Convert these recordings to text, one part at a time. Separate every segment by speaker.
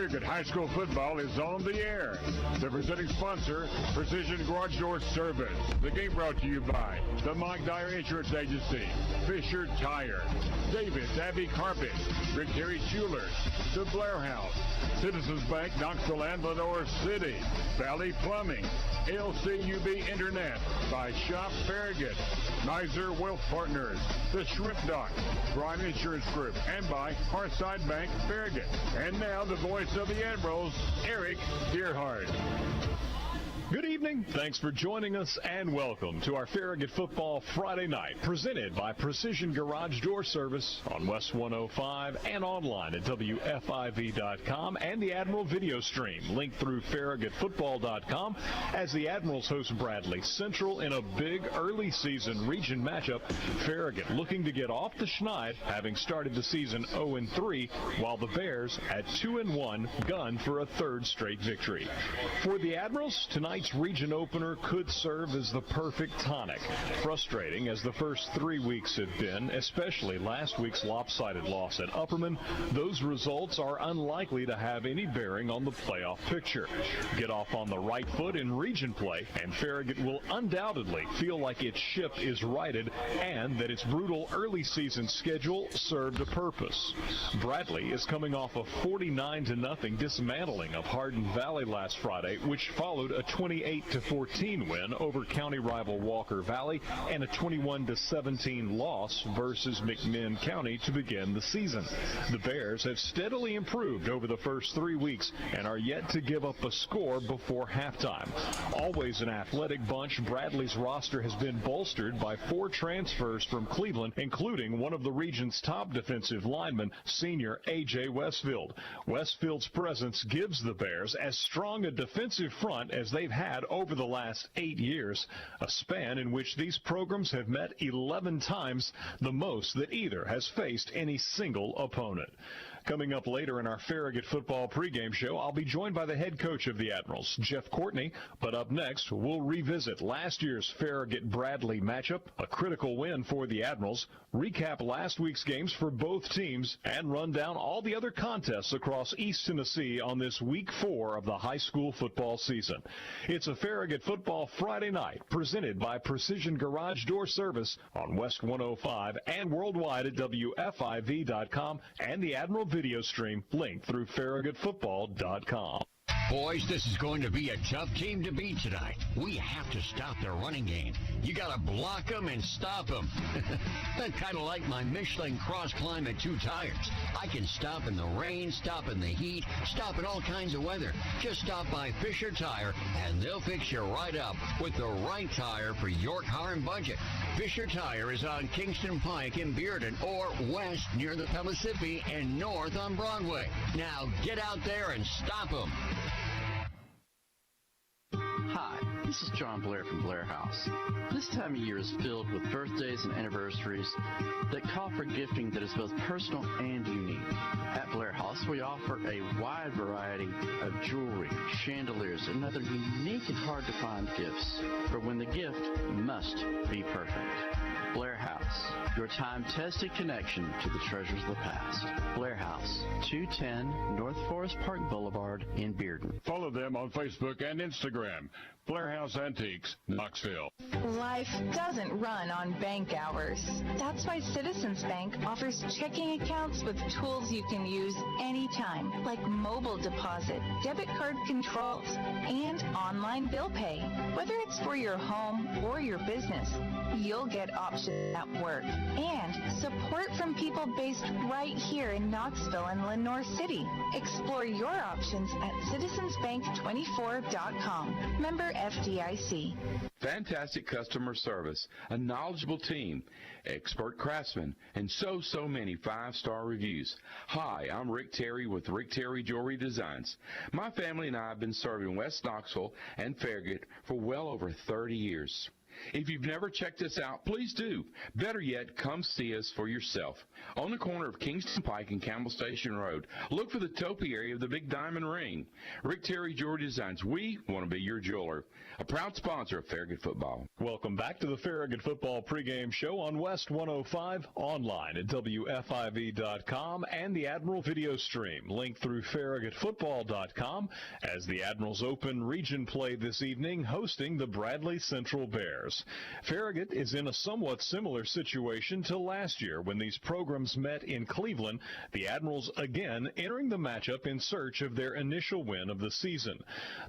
Speaker 1: Farragut High School football is on the air. The presenting sponsor, Precision Garage Door Service. The game brought to you by the Mike Dyer Insurance Agency, Fisher Tire, Davis Abbey Carpet, Rick Terry Jewelers, the Blair House, Citizens Bank, Knoxville and Lenore City, Valley Plumbing, LCUB Internet, by Shop Farragut, Nizer Wealth Partners, the Shrimp Dock, Prime Insurance Group, and by Hearthside Bank Farragut. And now the voice of the Admirals, Eric Deerhart.
Speaker 2: Good evening. Thanks for joining us and welcome to our Farragut Football Friday night, presented by Precision Garage Door Service on West 105 and online at WFIV.com and the Admiral video stream linked through FarragutFootball.com as the Admirals host Bradley Central in a big early season region matchup. Farragut looking to get off the schneid, having started the season 0-3, while the Bears at 2-1 gun for a third straight victory. For the Admirals, tonight's region opener could serve as the perfect tonic. Frustrating as the first 3 weeks have been, especially last week's lopsided loss at Upperman, those results are unlikely to have any bearing on the playoff picture. Get off on the right foot in region play, and Farragut will undoubtedly feel like its ship is righted and that its brutal early season schedule served a purpose. Bradley is coming off a 49-0 dismantling of Hardin Valley last Friday, which followed a 28-14 win over county rival Walker Valley and a 21-17 loss versus McMinn County to begin the season. The Bears have steadily improved over the first 3 weeks and are yet to give up a score before halftime. Always an athletic bunch, Bradley's roster has been bolstered by 4 transfers from Cleveland, including one of the region's top defensive linemen, senior A.J. Westfield. Westfield's presence gives the Bears as strong a defensive front as they've had over the last 8 years, a span in which these programs have met 11 times, the most that either has faced any single opponent. Coming up later in our Farragut football pregame show, I'll be joined by the head coach of the Admirals, Jeff Courtney. But up next, we'll revisit last year's Farragut-Bradley matchup, a critical win for the Admirals, recap last week's games for both teams, and run down all the other contests across East Tennessee on this week 4 of the high school football season. It's a Farragut Football Friday night, presented by Precision Garage Door Service on West 105 and worldwide at WFIV.com and the Admiral video stream linked through FarragutFootball.com.
Speaker 3: Boys, this is going to be a tough team to beat tonight. We have to stop their running game. You got to block them and stop them. Kind of like my Michelin Cross Climb at 2 tires. I can stop in the rain, stop in the heat, stop in all kinds of weather. Just stop by Fisher Tire, and they'll fix you right up with the right tire for your car and budget. Fisher Tire is on Kingston Pike in Bearden, or west near the Pellissippi, and north on Broadway. Now get out there and stop them.
Speaker 4: Hi, this is John Blair from Blair House. This time of year is filled with birthdays and anniversaries that call for gifting that is both personal and unique. At Blair House, we offer a wide variety of jewelry, chandeliers, and other unique and hard-to-find gifts for when the gift must be perfect. Blair House, your time-tested connection to the treasures of the past. Blair House, 210 North Forest Park Boulevard in Bearden.
Speaker 1: Follow them on Facebook and Instagram. Blair House Antiques, Knoxville.
Speaker 5: Life doesn't run on bank hours. That's why Citizens Bank offers checking accounts with tools you can use anytime, like mobile deposit, debit card controls, and online bill pay. Whether it's for your home or your business, you'll get options that work and support from people based right here in Knoxville and Lenore City. Explore your options at citizensbank24.com. Member FDIC.
Speaker 6: Fantastic customer service, a knowledgeable team, expert craftsmen, and so many 5-star reviews. Hi, I'm Rick Terry with Rick Terry Jewelry Designs. My family and I have been serving West Knoxville and Farragut for well over 30 years. If you've never checked us out, please do. Better yet, come see us for yourself. On the corner of Kingston Pike and Campbell Station Road, look for the topiary of the Big Diamond Ring. Rick Terry Jewelry Designs. We want to be your jeweler. A proud sponsor of Farragut Football.
Speaker 2: Welcome back to the Farragut Football pregame show on West 105, online at WFIV.com and the Admiral video stream. Link through FarragutFootball.com as the Admirals open region play this evening, hosting the Bradley Central Bears. Farragut is in a somewhat similar situation to last year when these programs met in Cleveland, the Admirals again entering the matchup in search of their initial win of the season.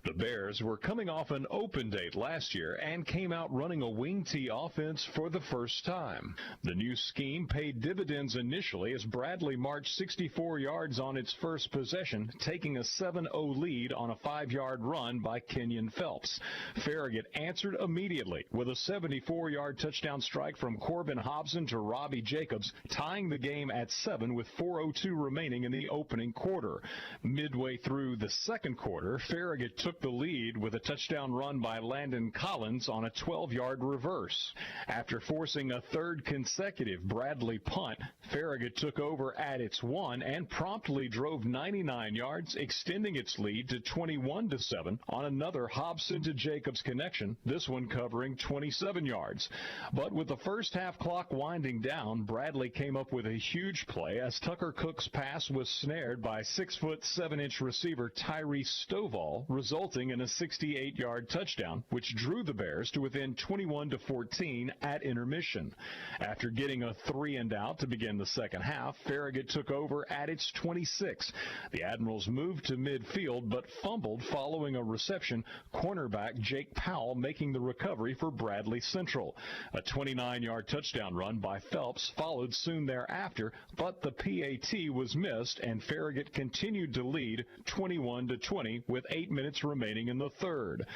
Speaker 2: The Bears were coming off an open date last year and came out running a wing tee offense for the first time. The new scheme paid dividends initially as Bradley marched 64 yards on its first possession, taking a 7-0 lead on a 5-yard run by Kenyon Phelps. Farragut answered immediately with a 74-yard touchdown strike from Corbin Hobson to Robbie Jacobs, tying the game at 7 with 4:02 remaining in the opening quarter. Midway through the second quarter, Farragut took the lead with a touchdown run by Landon Collins on a 12-yard reverse. After forcing a third consecutive Bradley punt, Farragut took over at its 1 and promptly drove 99 yards, extending its lead to 21-7 on another Hobson to Jacobs connection, this one covering 27 yards. But with the first half clock winding down, Bradley came up with a huge play as Tucker Cook's pass was snared by 6'7" receiver Tyree Stovall, resulting in a 68-yard touchdown, which drew the Bears to within 21-14 at intermission. After getting a 3-and-out to begin the second half, Farragut took over at its 26. The Admirals moved to midfield but fumbled following a reception, cornerback Jake Powell making the recovery for Bradley Central. A 29-yard touchdown run by Phelps followed soon thereafter, but the PAT was missed and Farragut continued to lead 21-20 with 8 minutes remaining in the third.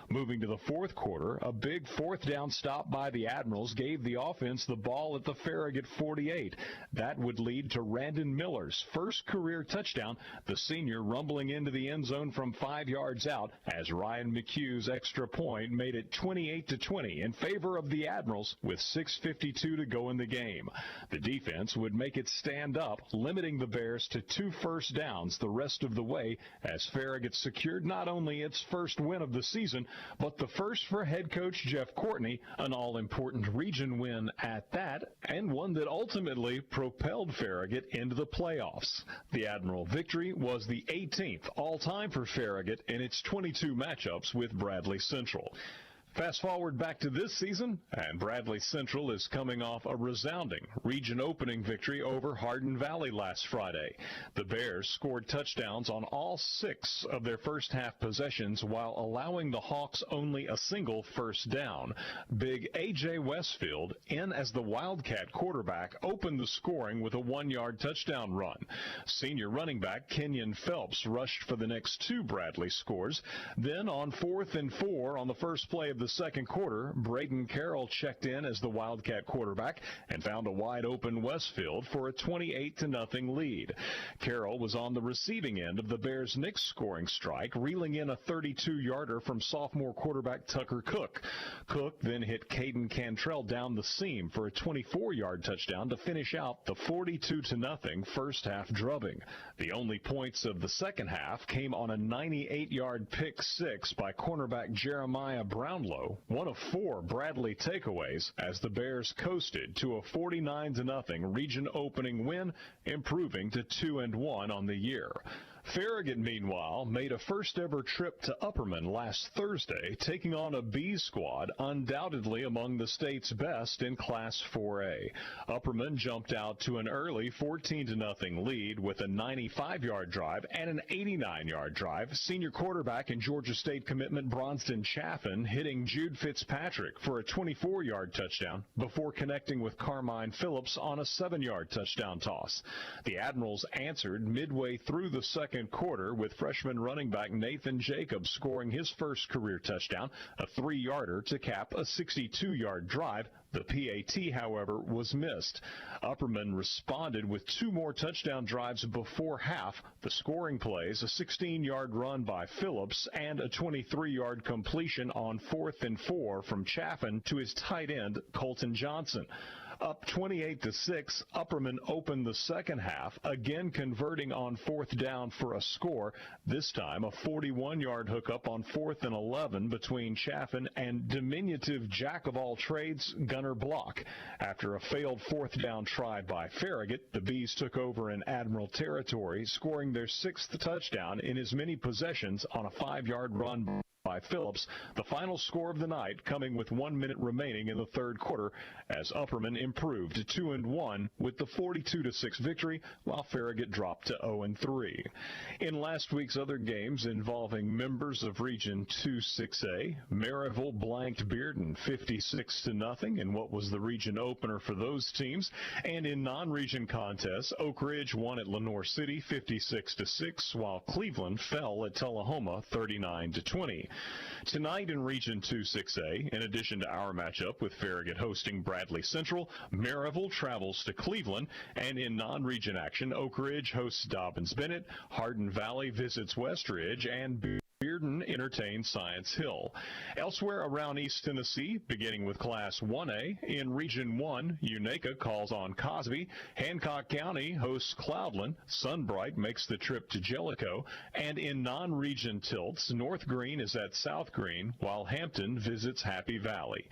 Speaker 2: Moving to the fourth quarter, a big fourth down stop by the Admirals gave the offense the ball at the Farragut 48. That would lead to Randon Miller's first career touchdown, the senior rumbling into the end zone from 5 yards out as Ryan McHugh's extra point made it 28-20 in favor of the Admirals with 6:52 to go in the game. The defense would make it stand up, limiting the Bears to 2 first downs the rest of the way as Farragut secured not only its first win of the season, but the first for head coach Jeff Courtney, an all-important region win at that, and one that ultimately propelled Farragut into the playoffs. The Admiral victory was the 18th all-time for Farragut in its 22 matchups with Bradley Central. Fast forward back to this season, and Bradley Central is coming off a resounding region opening victory over Hardin Valley last Friday. The Bears scored touchdowns on all 6 of their first half possessions while allowing the Hawks only a single first down. Big A.J. Westfield, in as the Wildcat quarterback, opened the scoring with a 1-yard touchdown run. Senior running back Kenyon Phelps rushed for the next 2 Bradley scores. Then on 4th and 4 on the first play of the second quarter, Braden Carroll checked in as the Wildcat quarterback and found a wide-open Westfield for a 28-0 lead. Carroll was on the receiving end of the Bears' next scoring strike, reeling in a 32-yarder from sophomore quarterback Tucker Cook. Cook then hit Caden Cantrell down the seam for a 24-yard touchdown to finish out the 42-0 first half drubbing. The only points of the second half came on a 98-yard pick 6 by cornerback Jeremiah Brownlow, one of 4 Bradley takeaways, as the Bears coasted to a 49-0 region opening win, improving to 2-1 on the year. Farragut, meanwhile, made a first-ever trip to Upperman last Thursday, taking on a B squad undoubtedly among the state's best in Class 4A. Upperman jumped out to an early 14-0 lead with a 95-yard drive and an 89-yard drive. Senior quarterback and Georgia State commitment Bronston Chaffin hitting Jude Fitzpatrick for a 24-yard touchdown before connecting with Carmine Phillips on a 7-yard touchdown toss. The Admirals answered midway through the second second quarter with freshman running back Nathan Jacobs scoring his first career touchdown, a 3-yarder to cap a 62-yard drive. The PAT, however, was missed. Upperman responded with 2 more touchdown drives before half. The scoring plays, a 16-yard run by Phillips and a 23-yard completion on 4th and 4 from Chaffin to his tight end, Colton Johnson. Up 28-6, Upperman opened the second half, again converting on 4th down for a score, this time a 41-yard hookup on 4th and 11 between Chaffin and diminutive jack-of-all-trades Gunnar Block. After a failed 4th down try by Farragut, the Bees took over in Admiral territory, scoring their 6th touchdown in as many possessions on a 5-yard run by Phillips, the final score of the night coming with 1 minute remaining in the third quarter as Upperman improved to 2-1 with the 42-6 victory, while Farragut dropped to 0-3. In last week's other games involving members of Region 2-6A, Maryville blanked Bearden 56-0 in what was the region opener for those teams, and in non-region contests, Oak Ridge won at Lenoir City 56-6, while Cleveland fell at Tullahoma 39-20. Tonight in Region 2-6A, in addition to our matchup with Farragut hosting Bradley Central, Maryville travels to Cleveland, and in non-region action, Oak Ridge hosts Dobbins-Bennett, Hardin Valley visits West Ridge, and Bearden entertains Science Hill. Elsewhere around East Tennessee, beginning with Class 1A, in Region 1, Unaka calls on Cosby, Hancock County hosts Cloudland, Sunbright makes the trip to Jellicoe, and in non-region tilts, North Green is at South Green, while Hampton visits Happy Valley.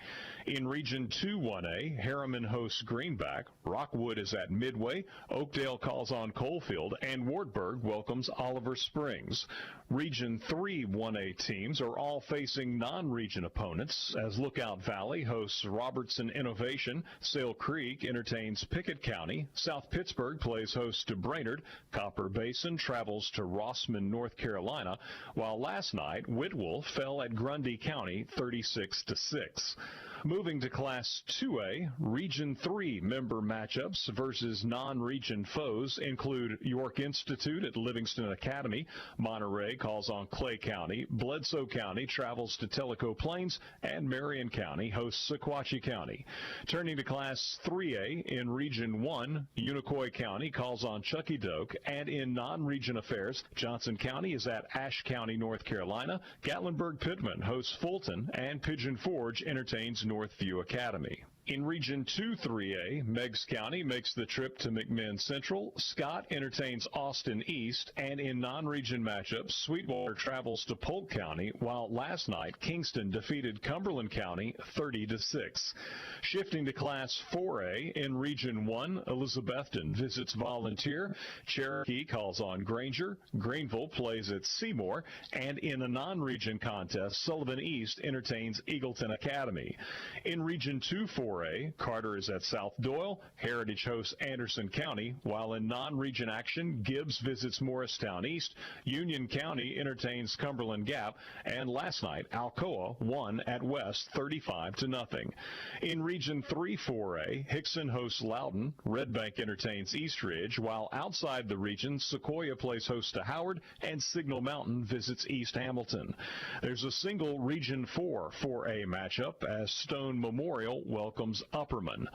Speaker 2: In Region 2-1A, Harriman hosts Greenback, Rockwood is at Midway, Oakdale calls on Coalfield, and Wartburg welcomes Oliver Springs. Region 3-1A teams are all facing non-region opponents as Lookout Valley hosts Robertson Innovation, Sale Creek entertains Pickett County, South Pittsburgh plays host to Brainerd, Copper Basin travels to Rossman, North Carolina, while last night Whitwell fell at Grundy County 36-6. Moving to Class 2A, Region 3 member matchups versus non-region foes include York Institute at Livingston Academy, Monterey calls on Clay County, Bledsoe County travels to Tellico Plains, and Marion County hosts Sequatchie County. Turning to Class 3A, in Region 1, Unicoi County calls on Chucky Doak, and in non-region affairs, Johnson County is at Ashe County, North Carolina, Gatlinburg-Pittman hosts Fulton, and Pigeon Forge entertains Northview Academy. In Region 2-3A, Meigs County makes the trip to McMinn Central, Scott entertains Austin East, and in non-region matchups, Sweetwater travels to Polk County, while last night Kingston defeated Cumberland County 30-6. Shifting to Class 4A, in Region 1, Elizabethton visits Volunteer, Cherokee calls on Granger, Greenville plays at Seymour, and in a non-region contest, Sullivan East entertains Eagleton Academy. In Region 2-4A, Carter is at South Doyle, Heritage hosts Anderson County, while in non-region action, Gibbs visits Morristown East, Union County entertains Cumberland Gap, and last night, Alcoa won at West 35-0. In Region 3-4A, Hickson hosts Loudon, Red Bank entertains East Ridge, while outside the region, Sequoia plays host to Howard, and Signal Mountain visits East Hamilton. There's a single Region 4-4A matchup as Stone Memorial welcomes Upperman.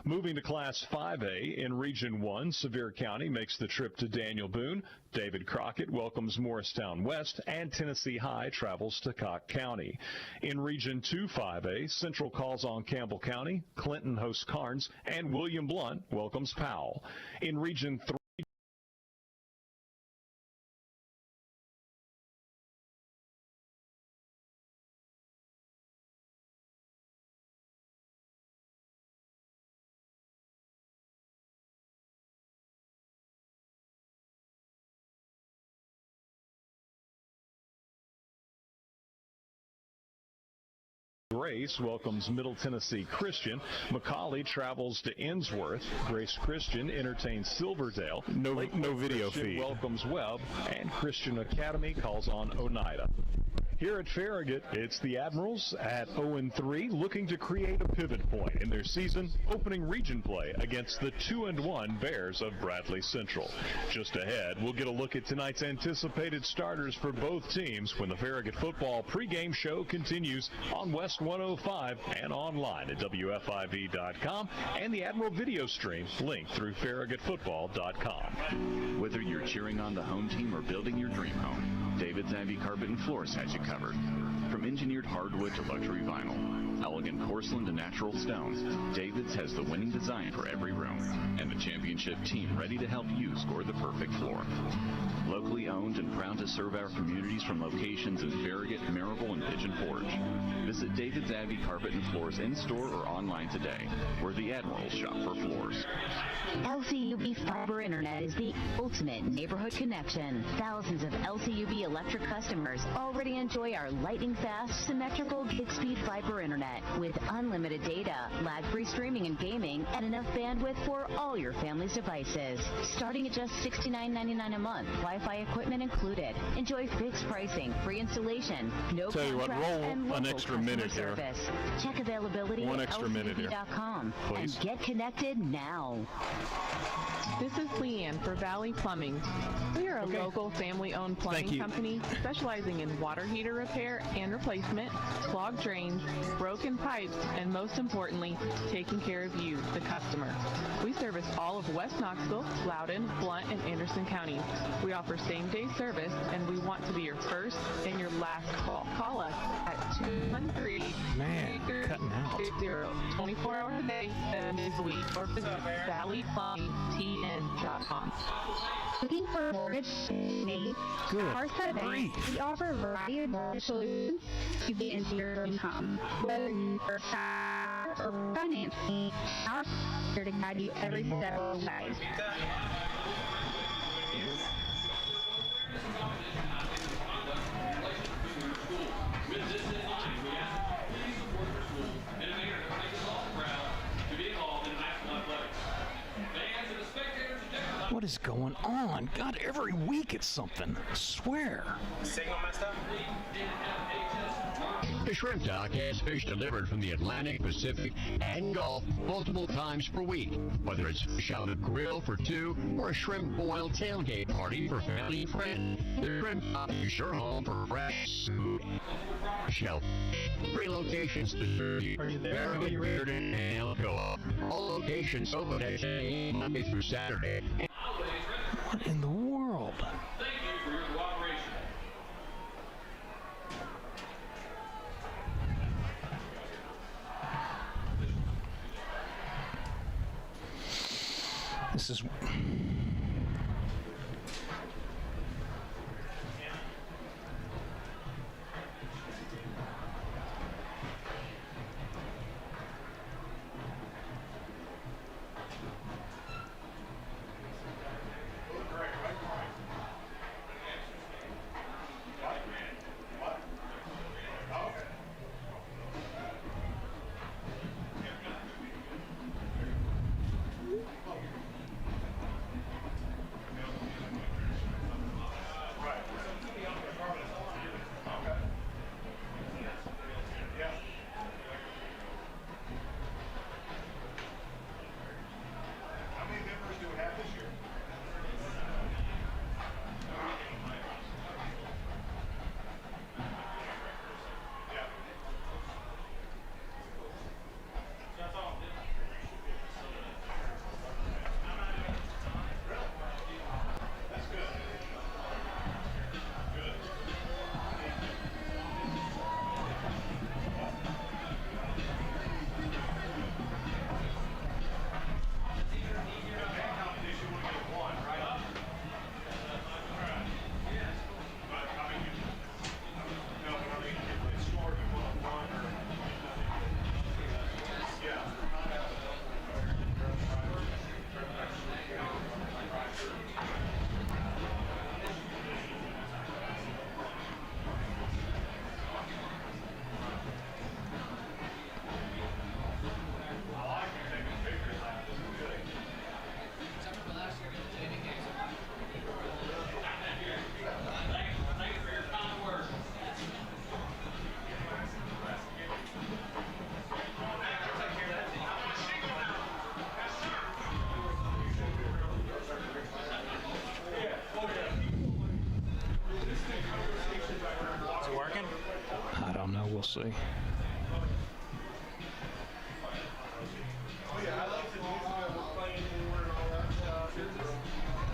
Speaker 2: Moving to Class 5A, in Region 1, Sevier County makes the trip to Daniel Boone, David Crockett welcomes Morristown West, and Tennessee High travels to Cocke County. In Region 2-5A, Central calls on Campbell County, Clinton hosts Carnes, and William Blount welcomes Powell. In Region 3, Grace welcomes Middle Tennessee Christian. McCauley travels to Innsworth. Grace Christian entertains Silverdale. No video feed. Welcomes Webb, and Christian Academy calls on Oneida. Here at Farragut, it's the Admirals at 0-3, looking to create a pivot point in their season opening region play against the 2-1 Bears of Bradley Central. Just ahead, we'll get a look at tonight's anticipated starters for both teams when the Farragut football pregame show continues on West 105 and online at WFIV.com and the Admiral video stream linked through FarragutFootball.com.
Speaker 7: Whether you're cheering on the home team or building your dream home, David's Abbey Carpet and Floors has you covered. From engineered hardwood to luxury vinyl, elegant porcelain to natural stones, David's has the winning design for every room and the championship team ready to help you score the perfect floor. Locally owned and proud to serve our communities from locations in Farragut, Maryville, and Pigeon Forge. Visit David's Abbey Carpet and Floors in-store or online today, where the Admirals shop for floors.
Speaker 8: LCUB Fiber Internet is the ultimate neighborhood connection. Thousands of LCUB electric customers already enjoy our lightning-fast, symmetrical gig-speed fiber internet with unlimited data, lag-free streaming and gaming, and enough bandwidth for all your family's devices. Starting at just $69.99 a month, Wi-Fi equipment included. Enjoy fixed pricing, free installation, no
Speaker 2: Tell you what,
Speaker 8: contract,
Speaker 2: roll
Speaker 8: and
Speaker 2: an
Speaker 8: local
Speaker 2: extra
Speaker 8: customer
Speaker 2: minute here.
Speaker 8: service. Check availability
Speaker 2: One
Speaker 8: at
Speaker 2: extra minute here.
Speaker 8: LCUB.com
Speaker 2: Please.
Speaker 8: and get connected now.
Speaker 9: This is Leanne for Valley Plumbing. We are a local family-owned plumbing company specializing in water heater repair and replacement, clogged drains, broken pipes, and most importantly, taking care of you, the customer. We service all of West Knoxville, Loudoun, Blount, and Anderson counties. We offer same-day service, and we want to be your first and your last call. Call us at 213
Speaker 10: cutting out.
Speaker 9: 24 hours a day, 7 days a week, or visit valleyplumbingtn.com.
Speaker 11: Looking for a mortgage made?
Speaker 10: Good.
Speaker 11: We offer a variety of mortgage solutions to get into your income. Whether you are cash or financing, our is here to guide you every step of the way.
Speaker 10: What is going on? God, every week it's something. I swear.
Speaker 12: Signal messed up?
Speaker 3: The Shrimp Dock has fish delivered from the Atlantic, Pacific, and Gulf multiple times per week. Whether it's fish on a grill for two or a shrimp boil tailgate party for family and friends, the Shrimp Dock is your home for fresh food. Shelf. 3 locations to serve you. Farragut, Reardon, and Alcoa. All locations open at 10 a.m. Monday through Saturday.
Speaker 10: What in the world?
Speaker 12: Thank you for your cooperation.
Speaker 10: This is... don't know. We'll see.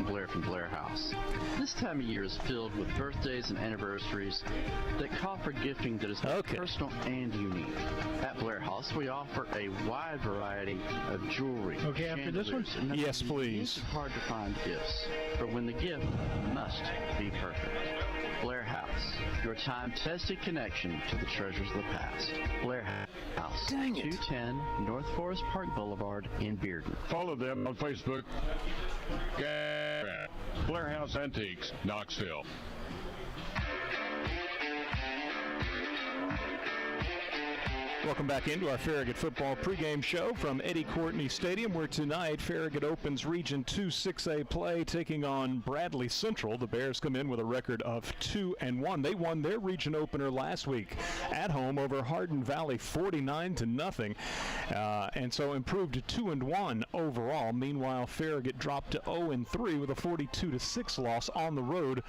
Speaker 4: Blair from Blair House. This time of year is filled with birthdays and anniversaries that call for gifting that is both personal and unique. At Blair House, we offer a wide variety of jewelry.
Speaker 10: Okay, after this one? Yes, please.
Speaker 4: It's hard to find gifts, but when the gift must be perfect. Blair House, your time-tested connection to the treasures of the past. Blair House, 210 North Forest Park Boulevard in Bearden.
Speaker 1: Follow them on Facebook. Blair House Antiques, Knoxville.
Speaker 10: Welcome back into our Farragut football pregame show from Eddie Courtney Stadium, where tonight Farragut opens Region 2 6A play, taking on Bradley Central. The Bears come in with a record of 2-1. They won their region opener last week at home over Hardin Valley 49-0, and so improved to 2-1 overall. Meanwhile, Farragut dropped to 0-3 with a 42-6 loss on the road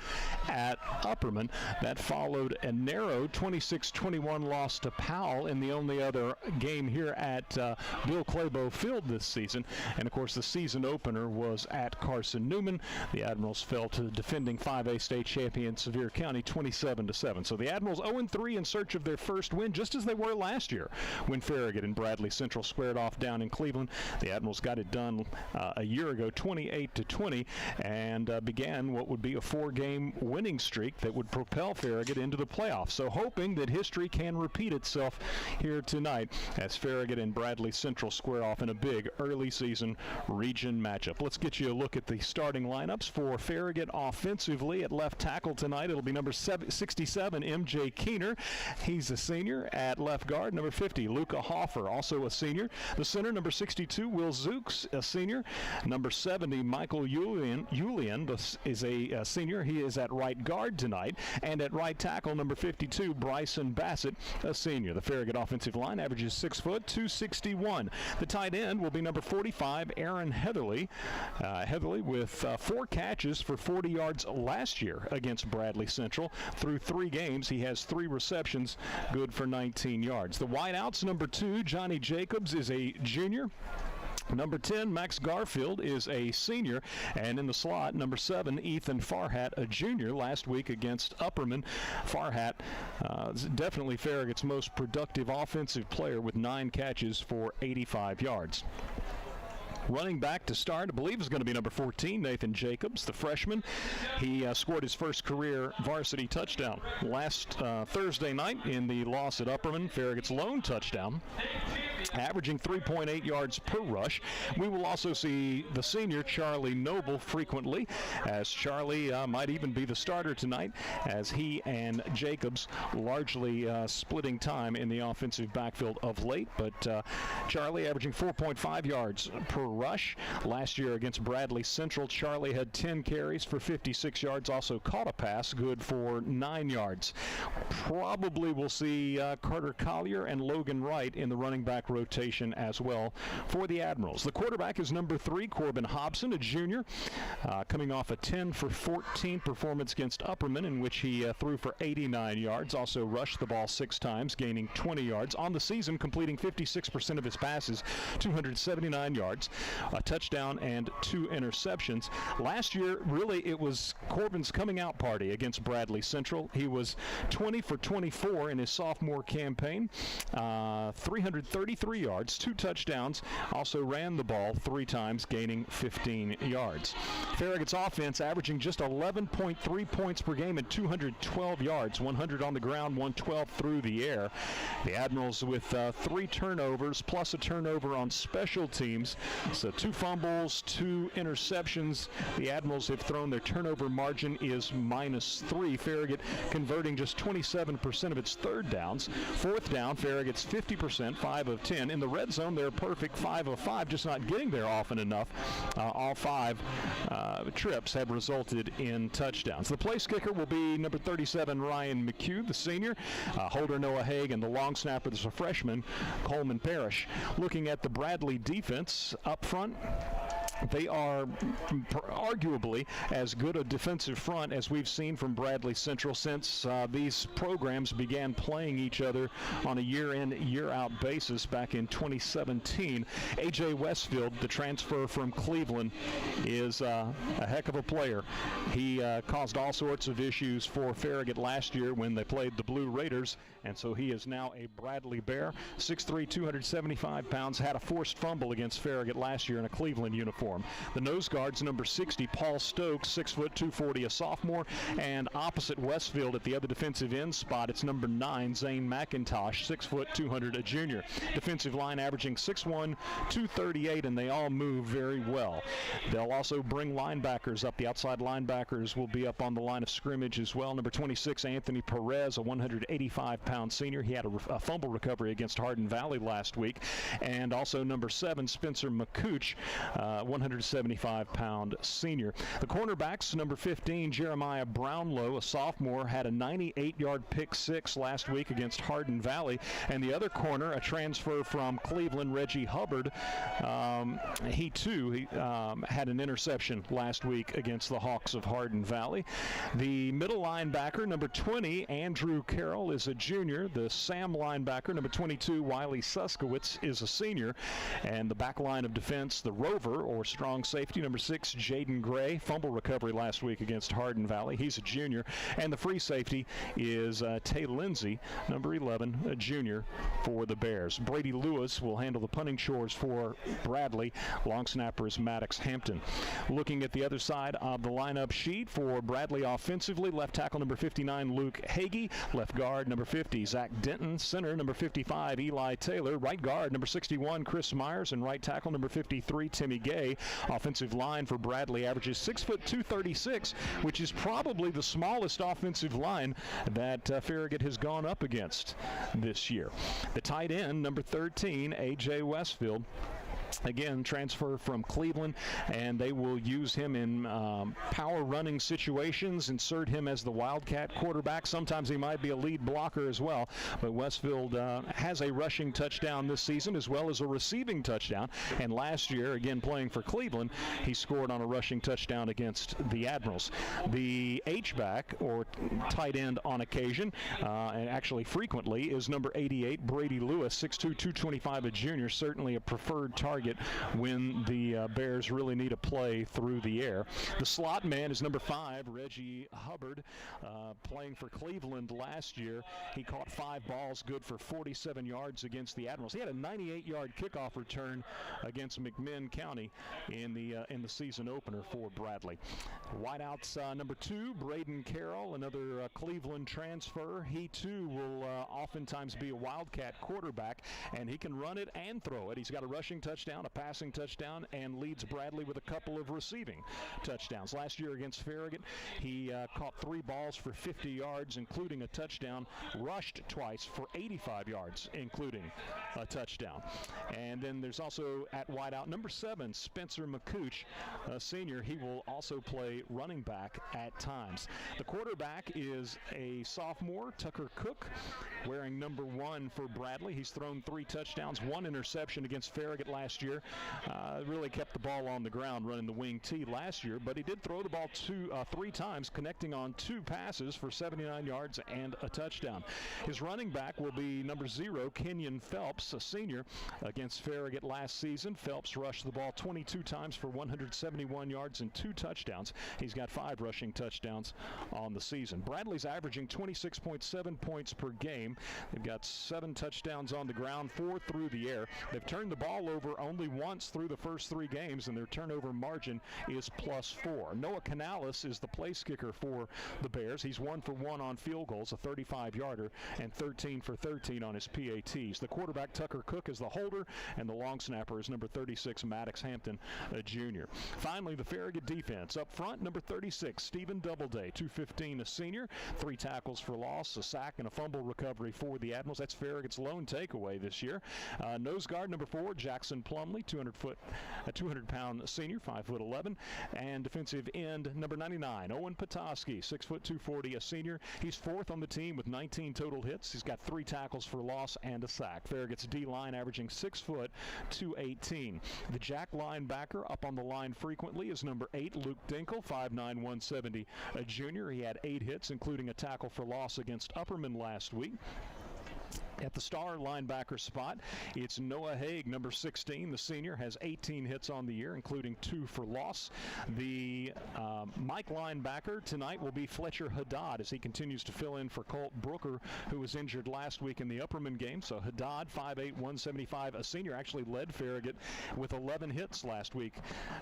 Speaker 10: at Upperman. That followed a narrow 26-21 loss to Powell in the only other game here at Bill Claybo Field this season. And, of course, the season opener was at Carson Newman. The Admirals fell to defending 5A state champion Sevier County 27-7. So the Admirals 0-3 in search of their first win, just as they were last year when Farragut and Bradley Central squared off down in Cleveland. The Admirals got it done a year ago, 28-20, and began what would be a 4-game winning streak that would propel Farragut into the playoffs. So hoping that history can repeat itself here tonight as Farragut and Bradley Central square off in a big early season region matchup. Let's get you a look at the starting lineups for Farragut offensively. At left tackle tonight, it'll be number 67, MJ Keener. He's a senior. At left guard, number 50, Luca Hoffer, also a senior. The center, number 62, Will Zooks, a senior. Number 70, Michael Julian is a senior. He is at right guard tonight. And at right tackle, number 52, Bryson Bassett, a senior. The Farragut offensive line averages 6 foot, 261. The tight end will be number 45, Aaron Heatherly. Heatherly with 4 catches for 40 yards last year against Bradley Central. Through 3 games, he has 3 receptions, good for 19 yards. The wideouts, number 2, Johnny Jacobs, is a junior. Number 10, Max Garfield, is a senior. And in the slot, number 7, Ethan Farhat, a junior, last week against Upperman. Farhat is definitely Farragut's most productive offensive player with 9 catches for 85 yards. Running back to start, I believe, is going to be number 14, Nathan Jacobs, the freshman. He scored his first career varsity touchdown last Thursday night in the loss at Upperman, Farragut's lone touchdown, averaging 3.8 yards per rush. We will also see the senior, Charlie Noble, frequently, as Charlie might even be the starter tonight, as he and Jacobs largely splitting time in the offensive backfield of late. But Charlie averaging 4.5 yards per rush. Last year against Bradley Central, Charlie had 10 carries for 56 yards, also caught a pass, good for 9 yards. Probably we'll see Carter Collier and Logan Wright in the running back rotation as well for the Admirals. The quarterback is number 3, Corbin Hobson, a junior, coming off a 10 for 14 performance against Upperman, in which he threw for 89 yards, also rushed the ball 6 times, gaining 20 yards. On the season, completing 56% of his passes, 279 yards, a touchdown and 2 interceptions. Last year, really, it was Corbin's coming out party against Bradley Central. He was 20 for 24 in his sophomore campaign, 333 yards, 2 touchdowns, also ran the ball 3 times, gaining 15 yards. Farragut's offense averaging just 11.3 points per game and 212 yards, 100 on the ground, 112 through the air. The Admirals with 3 turnovers plus a turnover on special teams. So 2 fumbles, 2 interceptions. The Admirals have thrown, their turnover margin is -3. Farragut converting just 27% of its 3rd downs. 4th down, Farragut's 50%, 5 of 10. In the red zone, they're perfect, 5 of 5, just not getting there often enough. All 5 trips have resulted in touchdowns. The place kicker will be number 37, Ryan McHugh, the senior. Holder Noah Haig, and the long snapper, the freshman, Coleman Parrish. Looking at the Bradley defense up front, they are arguably as good a defensive front as we've seen from Bradley Central since these programs began playing each other on a year-in, year-out basis back in 2017. A.J. Westfield, the transfer from Cleveland, is a heck of a player. He caused all sorts of issues for Farragut last year when they played the Blue Raiders, and so he is now a Bradley Bear. 6'3", 275 pounds, had a forced fumble against Farragut last year in a Cleveland uniform. The nose guard's number 60, Paul Stokes, 6 foot 240, a sophomore, and opposite Westfield at the other defensive end spot, it's number 9, Zane McIntosh, 6 foot 200, a junior. Defensive line averaging 6'1", 238, and they all move very well. They'll also bring linebackers up. The outside linebackers will be up on the line of scrimmage as well. Number 26, Anthony Perez, a 185-pound senior. He had a fumble recovery against Hardin Valley last week. And also number 7, Spencer McCooch, 175-pound senior. The cornerbacks, number 15, Jeremiah Brownlow, a sophomore, had a 98-yard pick six last week against Hardin Valley. And the other corner, a transfer from Cleveland, Reggie Hubbard, he too had an interception last week against the Hawks of Hardin Valley. The middle linebacker, number 20, Andrew Carroll, is a junior. The Sam linebacker, number 22, Wiley Suskowitz, is a senior. And the back line of defense, the rover, or strong safety, number 6, Jaden Gray, fumble recovery last week against Hardin Valley. He's a junior. And the free safety is Tay Lindsay, number 11, a junior for the Bears. Brady Lewis will handle the punting chores for Bradley. Long snapper is Maddox Hampton. Looking at the other side of the lineup sheet for Bradley offensively, left tackle number 59, Luke Hagee. Left guard number 50, Zach Denton. Center number 55, Eli Taylor. Right guard number 61, Chris Myers. And right tackle number 53, Timmy Gay. Offensive line for Bradley averages 6 foot 236, which is probably the smallest offensive line that Farragut has gone up against this year. The tight end, number 13, A.J. Westfield. Again, transfer from Cleveland, and they will use him in power running situations, insert him as the Wildcat quarterback. Sometimes he might be a lead blocker as well, but Westfield has a rushing touchdown this season as well as a receiving touchdown, and last year, again playing for Cleveland, he scored on a rushing touchdown against the Admirals. The H-back, or tight end on occasion, and actually frequently, is number 88, Brady Lewis, 6'2", 225, a junior, certainly a preferred target when the Bears really need a play through the air. The slot man is number 5, Reggie Hubbard, playing for Cleveland last year. He caught 5 balls, good for 47 yards against the Admirals. He had a 98-yard kickoff return against McMinn County in the season opener for Bradley. Wideouts number 2, Braden Carroll, another Cleveland transfer. He too will oftentimes be a Wildcat quarterback, and he can run it and throw it. He's got a rushing touchdown, a passing touchdown, and leads Bradley with a couple of receiving touchdowns. Last year against Farragut, he caught 3 balls for 50 yards, including a touchdown, rushed twice for 85 yards, including a touchdown. And then there's also at wideout number 7, Spencer McCooch, a senior. He will also play running back at times. The quarterback is a sophomore, Tucker Cook, wearing number 1 for Bradley. He's thrown 3 touchdowns, 1 interception against Farragut last year. Really kept the ball on the ground running the wing T last year, but he did throw the ball 3 times, connecting on 2 passes for 79 yards and a touchdown. His running back will be number 0, Kenyon Phelps, a senior. Against Farragut last season, Phelps rushed the ball 22 times for 171 yards and 2 touchdowns. He's got 5 rushing touchdowns on the season. Bradley's averaging 26.7 points per game. They've got 7 touchdowns on the ground, 4 through the air. They've turned the ball over only once through the first 3 games, and their turnover margin is +4. Noah Canales is the place kicker for the Bears. He's 1 for 1 on field goals, a 35-yarder, and 13 for 13 on his PATs. The quarterback, Tucker Cook, is the holder, and the long snapper is number 36, Maddox Hampton, a junior. Finally, the Farragut defense. Up front, number 36, Stephen Doubleday, 215, a senior, 3 tackles for loss, a sack, and a fumble recovery for the Admirals. That's Farragut's lone takeaway this year. Nose guard, number 4, Jackson Plumley, 200-pound senior, 5'11", and defensive end number 99, Owen Petoskey, 6'2", 240, a senior. He's fourth on the team with 19 total hits. He's got 3 tackles for loss and a sack. Farragut's D-line averaging 6 foot, 218. The jack linebacker up on the line frequently is number 8, Luke Dinkle, 5'9", 170, a junior. He had 8 hits, including a tackle for loss against Upperman last week. At the star linebacker spot, it's Noah Haig, number 16. The senior has 18 hits on the year, including 2 for loss. The Mike linebacker tonight will be Fletcher Haddad as he continues to fill in for Colt Brooker, who was injured last week in the Upperman game. So Haddad, 5'8", 175, a senior, actually led Farragut with 11 hits last week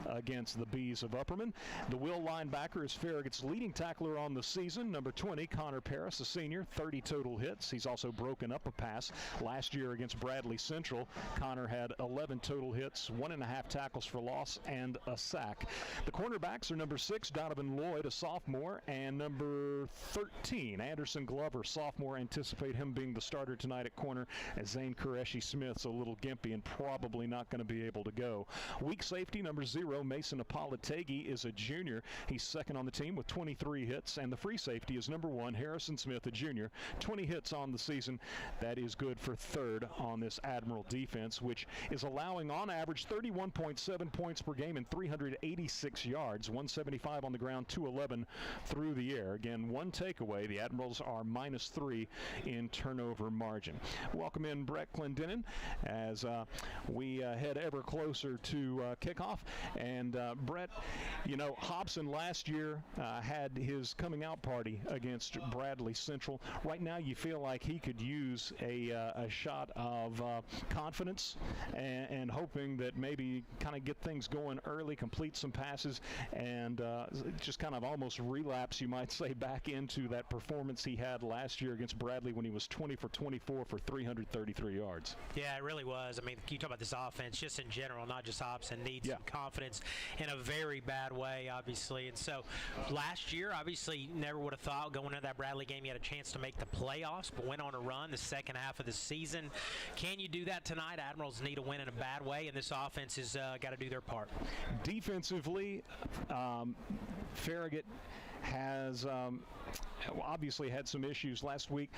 Speaker 10: against the Bees of Upperman. The will linebacker is Farragut's leading tackler on the season, number 20, Connor Paris, a senior, 30 total hits. He's also broken up a pass. Last year against Bradley Central, Connor had 11 total hits, 1.5 tackles for loss, and a sack. The cornerbacks are number 6, Donovan Lloyd, a sophomore, and number 13, Anderson Glover, sophomore. Anticipate him being the starter tonight at corner, as Zane Qureshi-Smith's a little gimpy and probably not going to be able to go. Weak safety, number 0, Mason Apolategi, is a junior. He's second on the team with 23 hits, and the free safety is number 1, Harrison Smith, a junior, 20 hits on the season. That is good for third on this Admiral defense, which is allowing on average 31.7 points per game and 386 yards, 175 on the ground, 211 through the air. Again, one takeaway. The Admirals are -3 in turnover margin. Welcome in Brett Clendenin as we head ever closer to kickoff. And Brett, you know, Hobson last year had his coming out party against Bradley Central. Right now you feel like he could use a shot of confidence and hoping that maybe kind of get things going early, complete some passes, and just kind of almost relapse, you might say, back into that performance he had last year against Bradley when he was 20 for 24 for 333 yards.
Speaker 13: Yeah, it really was. I mean, you talk about this offense just in general, not just Hobson, needs some confidence in a very bad way, obviously. And so last year, obviously, never would have thought going into that Bradley game you had a chance to make the playoffs, but went on a run the second half of the season. Can you do that tonight? Admirals need a win in a bad way, and this offense has got to do their part.
Speaker 10: Defensively, Farragut has obviously had some issues last week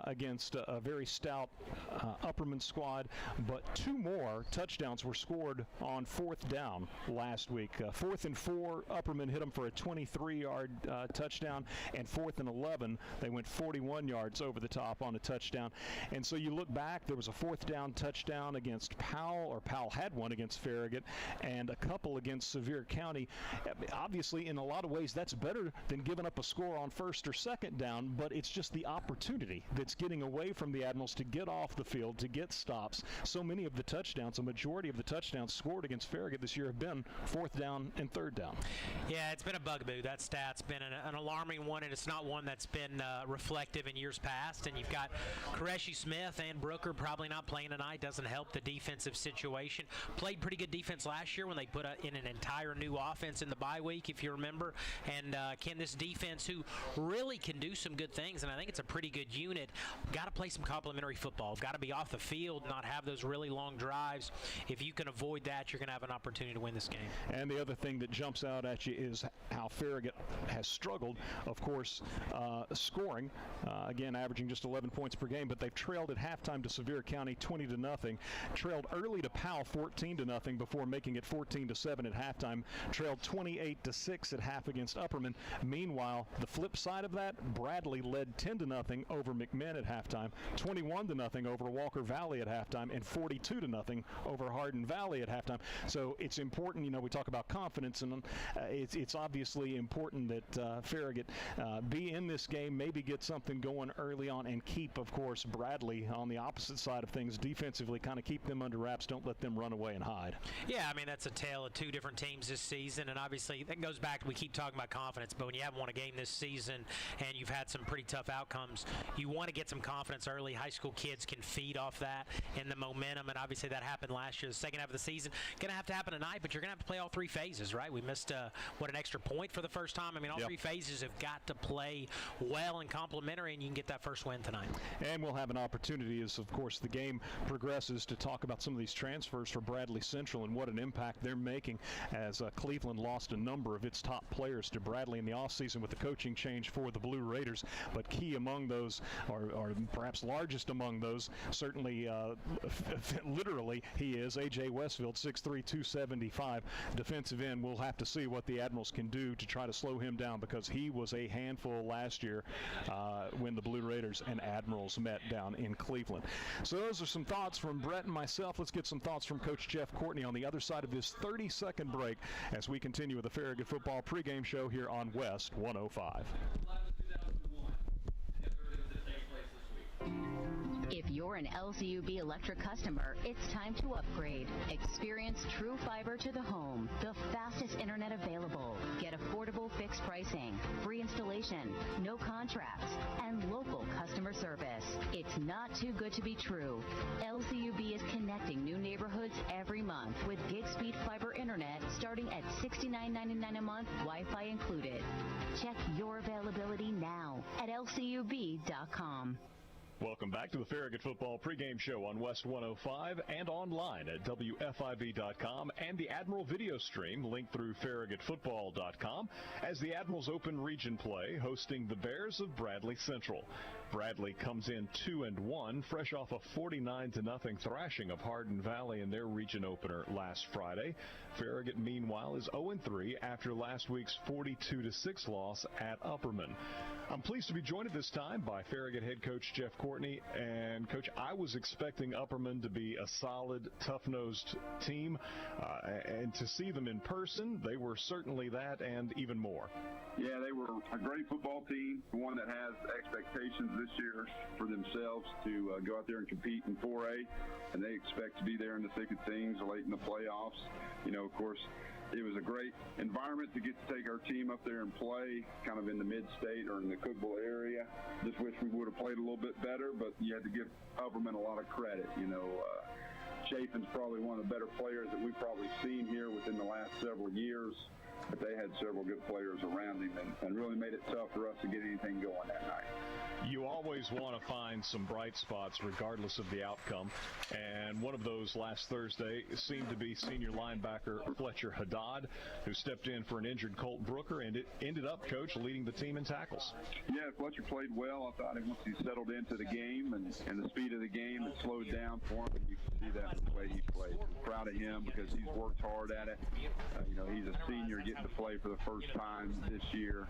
Speaker 10: against a very stout Upperman squad, but 2 more touchdowns were scored on 4th down last week. 4th and 4, Upperman hit them for a 23-yard touchdown, and 4th and 11, they went 41 yards over the top on a touchdown. And so you look back, there was a 4th down touchdown against Powell, or Powell had one against Farragut, and a couple against Sevier County. Obviously, in a lot of ways, that's better than giving up a score on 1st or 2nd down, but it's just the opportunity that's getting away from the Admirals to get off the field, to get stops. So many of the touchdowns, a majority of the touchdowns scored against Farragut this year have been 4th down and 3rd down.
Speaker 13: Yeah, it's been a bugaboo. That stat's been an alarming one, and it's not one that's been reflective in years past. And you've got Qureshi-Smith and Brooker probably not playing tonight. Doesn't help the defensive situation. Played pretty good defense last year when they put in an entire new offense in the bye week, if you remember. And can this defense, who really can do some good things, and I think it's a pretty good unit, got to play some complimentary football. Got to be off the field, not have those really long drives. If you can avoid that, you're going to have an opportunity to win this game.
Speaker 10: And the other thing that jumps out at you is how Farragut has struggled, of course, scoring. Again, averaging just 11 points per game, but they've trailed at halftime to Sevier County 20-0. Trailed early to Powell 14-0 before making it 14-7 at halftime. Trailed 28-6 at half against Upperman. Meanwhile, the flip side of that, Bradley led 10-0 over McMinn at halftime, 21-0 over Walker Valley at halftime, and 42-0 over Hardin Valley at halftime. So it's important, you know, we talk about confidence, and it's obviously important that Farragut be in this game, maybe get something going early on, and keep, of course, Bradley on the opposite side of things defensively, kind of keep them under wraps, don't let them run away and hide.
Speaker 13: Yeah, I mean, that's a tale of 2 different teams this season, and obviously that goes back to, we keep talking about confidence, but when you haven't won a game this season, and you've had some pretty tough outcomes. You want to get some confidence early. High school kids can feed off that and the momentum, and obviously that happened last year. The second half of the season going to have to happen tonight, but you're going to have to play all three phases, right? We missed an extra point for the first time. I mean, all three phases have got to play well and complementary, and you can get that first win tonight.
Speaker 10: And we'll have an opportunity as, of course, the game progresses to talk about some of these transfers for Bradley Central and what an impact they're making as Cleveland lost a number of its top players to Bradley in the offseason with the coaching change for the Blue Raiders. But key among those, or perhaps largest among those, certainly literally he is A.J. Westfield, 6'3", 275, defensive end. We'll have to see what the Admirals can do to try to slow him down because he was a handful last year when the Blue Raiders and Admirals met down in Cleveland. So those are some thoughts from Brett and myself. Let's get some thoughts from Coach Jeff Courtney on the other side of this 30-second break as we continue with the Farragut Football pregame show here on West 105.
Speaker 8: If you're an LCUB Electric customer, it's time to upgrade. Experience True Fiber to the home, the fastest internet available. Get affordable fixed pricing, free installation, no contracts, and local customer service. It's not too good to be true. LCUB is connecting new neighborhoods every month with gig speed fiber internet starting at $69.99 a month, Wi-Fi included. Check your availability now at lcub.com.
Speaker 2: Welcome back to the Farragut Football pregame show on West 105 and online at WFIB.com and the Admiral video stream linked through FarragutFootball.com as the Admirals open region play hosting the Bears of Bradley Central. Bradley comes in 2-1, fresh off a 49-0 thrashing of Hardin Valley in their region opener last Friday. Farragut, meanwhile, is 0-3 after last week's 42-6 loss at Upperman. I'm pleased to be joined at this time by Farragut head coach Jeff Courtney. And, Coach, I was expecting Upperman to be a solid, tough-nosed team. And to see them in person, they were certainly that and even more.
Speaker 14: Yeah, they were a great football team, one that has expectations this year for themselves to go out there and compete in 4A. And they expect to be there in the thick of things late in the playoffs. You know, of course, it was a great environment to get to take our team up there and play kind of in the mid-state or in the Cookville area. Just wish we would have played a little bit better, but you had to give Upperman a lot of credit. You know, Chafin's probably one of the better players that we've probably seen here within the last several years. But they had several good players around him and really made it tough for us to get anything going that night.
Speaker 2: You always want to find some bright spots regardless of the outcome, and one of those last Thursday seemed to be senior linebacker Fletcher Haddad, who stepped in for an injured Colt Brooker, and it ended up, Coach, leading the team in tackles.
Speaker 14: Yeah, Fletcher played well. I thought once he settled into the game and the speed of the game, it slowed down for him, and you can see that in the way he played. I'm proud of him because he's worked hard at it. You know, he's a senior getting to play for the first time this year,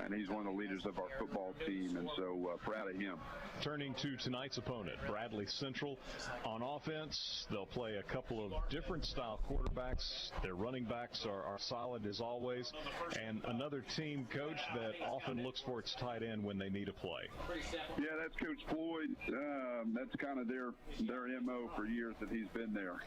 Speaker 14: and he's one of the leaders of our football team, and so proud of him.
Speaker 2: Turning to tonight's opponent, Bradley Central. On offense, they'll play a couple of different style quarterbacks. Their running backs are solid as always, and another team, Coach, that often looks for its tight end when they need a play.
Speaker 14: Yeah, that's Coach Floyd. That's kind of their MO for years that he's been there.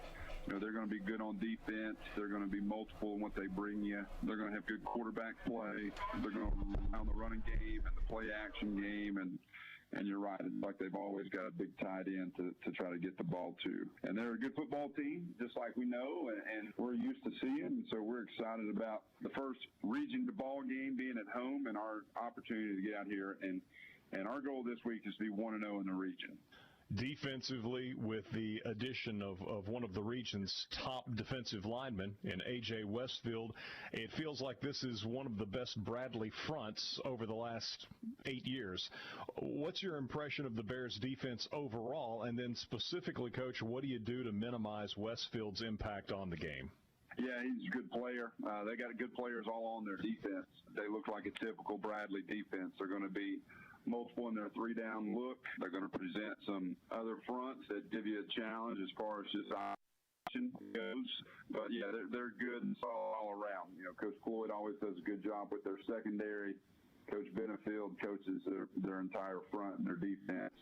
Speaker 14: You know, they're going to be good on defense. They're going to be multiple in what they bring you. They're going to have good quarterback play. They're going to rely on the running game and the play action game. And you're right. It's like they've always got a big tight end to try to get the ball to. And they're a good football team, just like we know, and we're used to seeing. So we're excited about the first region ball game being at home and our opportunity to get out here. And our goal this week is to be 1-0 in the region.
Speaker 2: Defensively, with the addition of one of the region's top defensive linemen in A.J. Westfield, it feels like this is one of the best Bradley fronts over the last 8 years. What's your impression of the Bears' defense overall? And then specifically, Coach, what do you do to minimize Westfield's impact on the game?
Speaker 14: Yeah, he's a good player. They got good players all on their defense. They look like a typical Bradley defense. They're going to be multiple in their three-down look. They're going to present some other fronts that give you a challenge as far as just option goes. But, yeah, they're good and solid all around. You know, Coach Floyd always does a good job with their secondary. Coach Benefield coaches their entire front and their defense.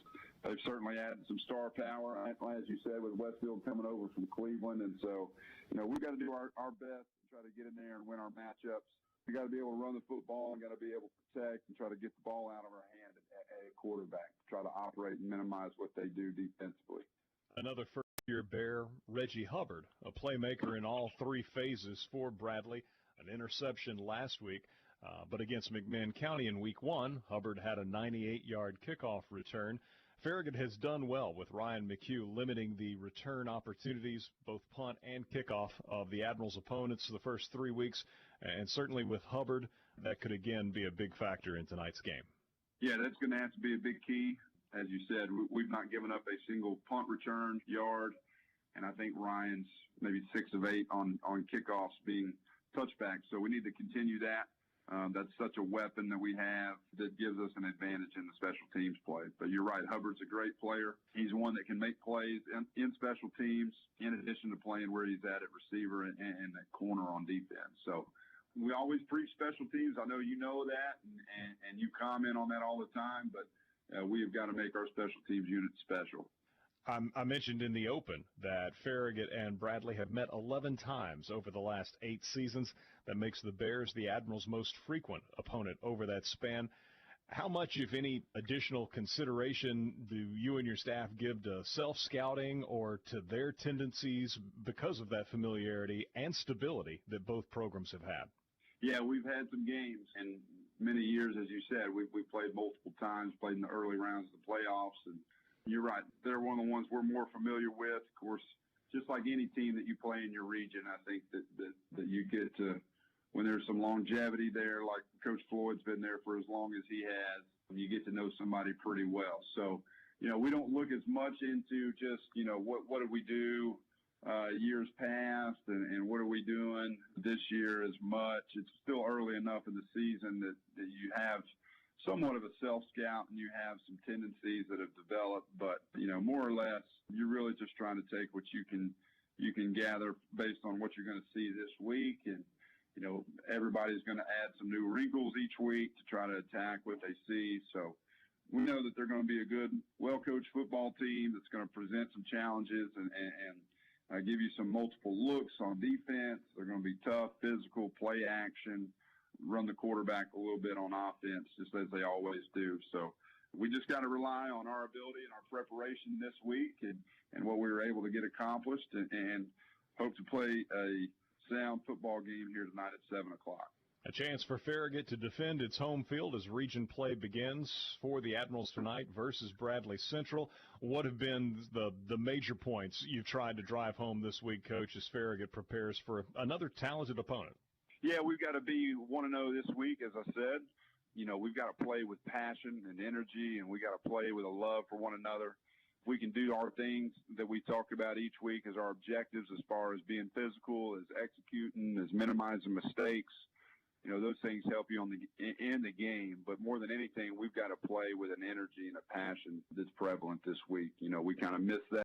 Speaker 14: They've certainly added some star power, as you said, with Westfield coming over from Cleveland. And so, you know, we've got to do our best to try to get in there and win our matchups. We got to be able to run the football and got to be able to protect and try to get the ball out of our hand at a quarterback, try to operate and minimize what they do defensively.
Speaker 2: Another first-year Bear, Reggie Hubbard, a playmaker in all three phases for Bradley. An interception last week, but against McMinn County in Week 1, Hubbard had a 98-yard kickoff return. Farragut has done well with Ryan McHugh limiting the return opportunities, both punt and kickoff, of the Admirals' opponents the first 3 weeks, and certainly with Hubbard, that could again be a big factor in tonight's game.
Speaker 14: Yeah, that's going to have to be a big key. As you said, we've not given up a single punt return yard, and I think Ryan's maybe 6 of 8 on kickoffs being touchbacks. So we need to continue that. That's such a weapon that we have that gives us an advantage in the special teams play. But you're right, Hubbard's a great player. He's one that can make plays in special teams in addition to playing where he's at receiver and that corner on defense. So we always preach special teams. I know you know that, and you comment on that all the time, but we have got to make our special teams unit special.
Speaker 2: I mentioned in the open that Farragut and Bradley have met 11 times over the last 8 seasons. That makes the Bears the Admirals' most frequent opponent over that span. How much, if any, additional consideration do you and your staff give to self-scouting or to their tendencies because of that familiarity and stability that both programs have had?
Speaker 14: Yeah, we've had some games, and many years, as you said, we played multiple times, played in the early rounds of the playoffs, and you're right. They're one of the ones we're more familiar with. Of course, just like any team that you play in your region, I think that you get to, when there's some longevity there, like Coach Floyd's been there for as long as he has, you get to know somebody pretty well. So, we don't look as much into just, what did we do years past and what are we doing this year as much. It's still early enough in the season that you have somewhat of a self-scout and you have some tendencies that have developed, but more or less you're really just trying to take what you can gather based on what you're going to see this week, and everybody's going to add some new wrinkles each week to try to attack what they see. So we know that they're going to be a good, well-coached football team that's going to present some challenges and give you some multiple looks on defense. They're going to be tough, physical, play action, run the quarterback a little bit on offense, just as they always do. So we just got to rely on our ability and our preparation this week and what we were able to get accomplished and hope to play a sound football game here tonight at 7 o'clock.
Speaker 2: A chance for Farragut to defend its home field as region play begins for the Admirals tonight versus Bradley Central. What have been the major points you've tried to drive home this week, Coach, as Farragut prepares for another talented opponent?
Speaker 14: Yeah, we've got to be 1-0 this week, as I said. We've got to play with passion and energy, and we got to play with a love for one another. If we can do our things that we talk about each week as our objectives as far as being physical, as executing, as minimizing mistakes, those things help you in the game. But more than anything, we've got to play with an energy and a passion that's prevalent this week. We kind of missed that